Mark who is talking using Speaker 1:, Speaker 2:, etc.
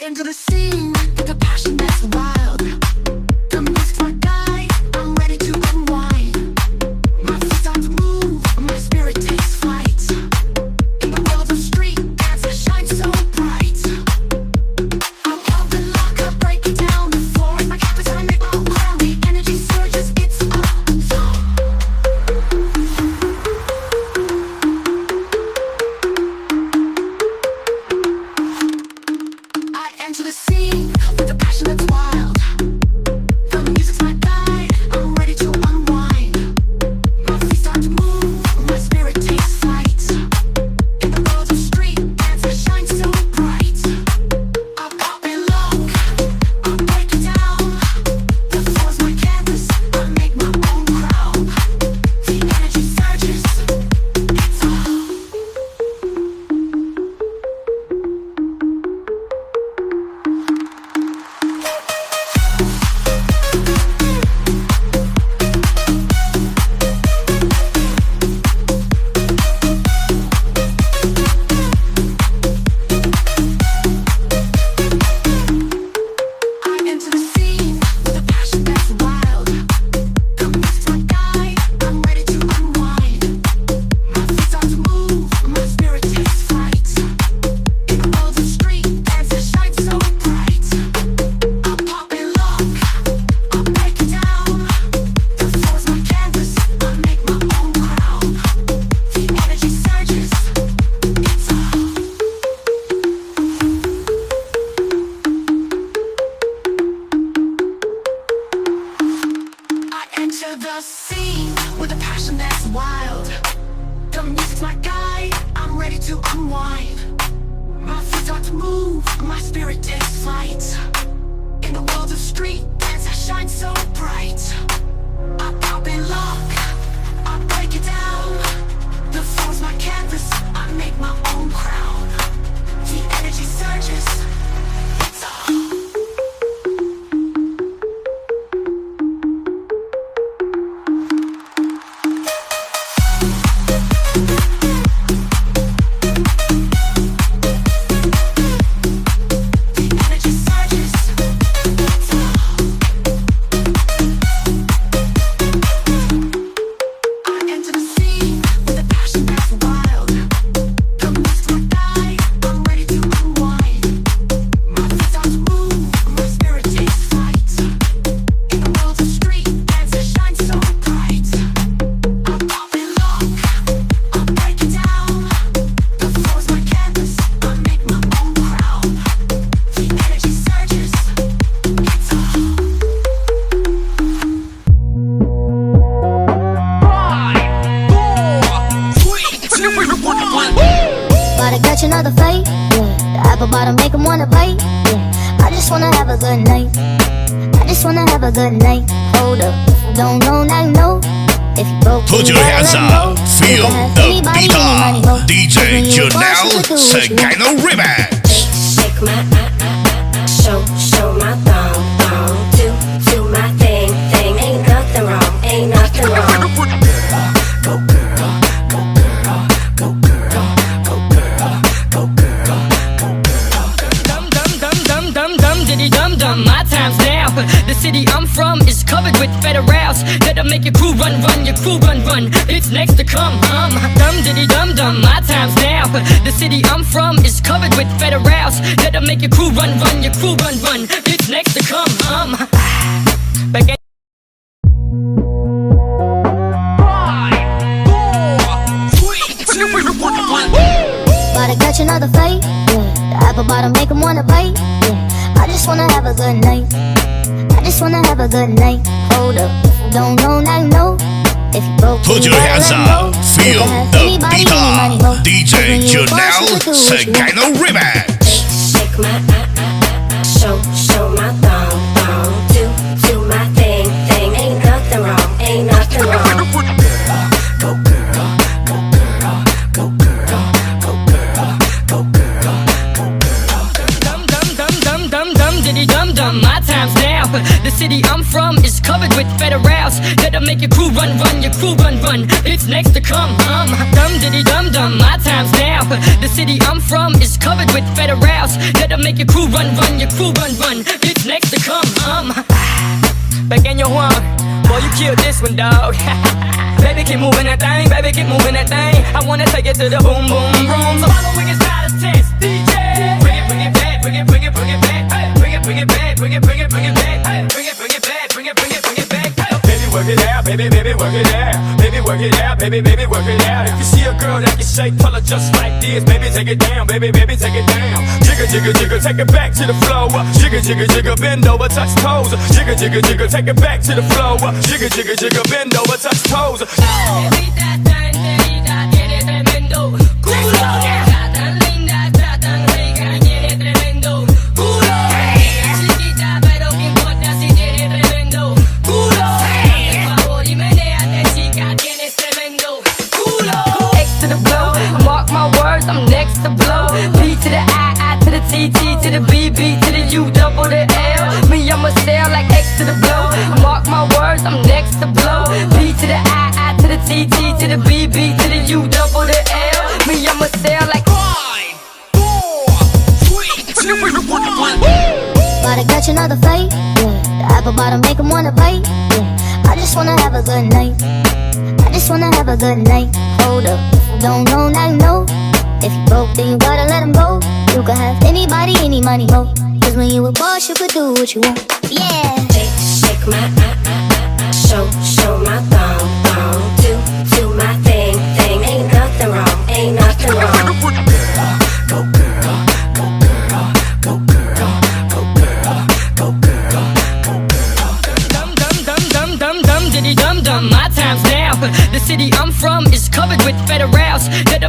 Speaker 1: enter the scene with a passion that's wild. The music's my guide, I'm ready to unwind. My feet start to move, my spirit takes flight. In the world of street dance, I shine so bright. I pump and lock, I break it down. The floor is my canvas, I make my own crown. The energy surges, it's a song. Enter the scene with a passion that's wild. The music's my guide, I'm ready to unwind. My feet start to move, my spirit takes flight. In the world of street dance, I shine so bright. I pop and lock, I break it down. The floor's my canvas, I make my own crown. The energy surges, it's all. Into the scene with a passion that's wild. The music's my guide, I'm ready to unwind. My feet start to move, my spirit takes flight. In the world of street dance, I shine so bright. I pop and lock, I break it down. The floor's my canvas, I make my own crown. The energy surges, it's all. I enter the scene with a passion that's wild. The music's my guide, I'm ready to unwind. My feet start to move, my spirit takes flight. In the world of street dance, I shine so bright. I pop and lock, I break it down. The floor's my canvas, I make my own crown. The energy surges, it's all. Energy surges, it's all. I enter the scene with a passion that's wild. The music's my guide, I'm ready to unwind. My feet start to move, my spirit takes flight. In the world of street dance, I shine so bright. I pop and lock, I break it down. The floor's my canvas, I make my own crown. The energy surges, it's all.
Speaker 2: About to catch another fight, yeah. The apple bottom make 'em wanna bite, yeah. I just wanna have a good night. I just wanna have a good night. Hold up, don't know, now you know. If you broke,
Speaker 3: Put
Speaker 2: you
Speaker 3: your
Speaker 2: gotta
Speaker 3: hands
Speaker 2: let
Speaker 3: up,
Speaker 2: go.
Speaker 3: feel
Speaker 2: You can have
Speaker 3: the
Speaker 2: anybody,
Speaker 3: beat
Speaker 2: anybody, ho.
Speaker 3: up. DJ
Speaker 2: When you
Speaker 3: Jenika
Speaker 2: want you to do what you want.
Speaker 3: and Remix.
Speaker 4: Shake my show my thong, do my thing, ain't nothing wrong, ain't nothing wrong.
Speaker 1: Go girl, go girl, go girl, go girl, go girl, go girl.
Speaker 5: Dum dum dum dum dum dum diddy dum dum. My time's now. The city I'm from is covered with federals that'll make your crew run run, your crew run run. It's next to come. Dum diddy dum dum. My time's now. The city I'm from is covered with federals that'll make your crew run run, your crew run run. It's next to come. Back at
Speaker 2: About to catch another fight, yeah. The apple bottom make 'em wanna bite, yeah. I just wanna have a good night. I just wanna have a good night. Hold up, don't know, now you know. If you broke,
Speaker 3: Put
Speaker 2: you
Speaker 3: your
Speaker 2: gotta
Speaker 3: hands
Speaker 2: let
Speaker 3: up,
Speaker 2: go. You
Speaker 3: feel
Speaker 2: can have
Speaker 3: the
Speaker 2: anybody,
Speaker 3: beat
Speaker 2: anybody,
Speaker 3: up.
Speaker 2: ho.
Speaker 3: DJ
Speaker 2: When you want you to do what you want.
Speaker 3: and Remix.
Speaker 4: Shake my show my thong, do my thing, ain't nothing wrong, ain't nothing wrong.
Speaker 1: Go girl, go girl, go girl, go girl, go girl, go girl.
Speaker 5: dum dum dum dum dum dum diddy dum dum. My time's now. The city I'm from is covered with federals that'll make make your crew run, run, your crew run, run. It's next to come, dum diddy dum dum. My time's now. The city I'm from is covered with federals that'll make your crew run, run, your crew run, run. It's next to come, Pequeño Juan, boy you killed this one, dog. Baby keep moving that thing, baby keep moving that thing. I wanna take it to the boom boom room. So following is not a test, DJ. Bring it back, bring it back, hey. Bring it back, bring it back, hey. Bring it back, bring it back, hey. Baby work it out, baby work it out. Baby work it out, baby work it out. If you see a girl that can shake, tell her just like this. Baby take it down, baby take it down. Jigger, jigger, jigger, take it back to the floor. Jigger, jigger, jigger, bend over, touch toes. Jigger, jigger, jigger, take it back to the floor. Jigger, jigger, jigger, bend over, touch toes. I'm next to blow. B to the I to the T, T to the B, B to the U, double the L. Me, I'ma sail like X to the blow. Mark my words, I'm next to blow. B to the I to the T, T to the B, B to the U, double the L. Me, I'ma sail like 5, 4, 3,
Speaker 2: About to catch another fight, yeah. The apple bottom make 'em wanna bite, yeah. I just wanna have a good night. I just wanna have a good night. Hold up, if you don't know, now you know. If you broke, then you gotta let him go. You can have anybody, any money, mo. Cause when you a boss, you could do what you want. Yeah.
Speaker 4: Shake my show my thong, do my thing. Ain't nothing wrong, ain't nothing wrong.
Speaker 1: Go girl, go girl, go girl, go girl, go girl, go girl.
Speaker 5: Dum dum dum dum dum dum diddy dum dum. My time's now. The city I'm from is covered with federals that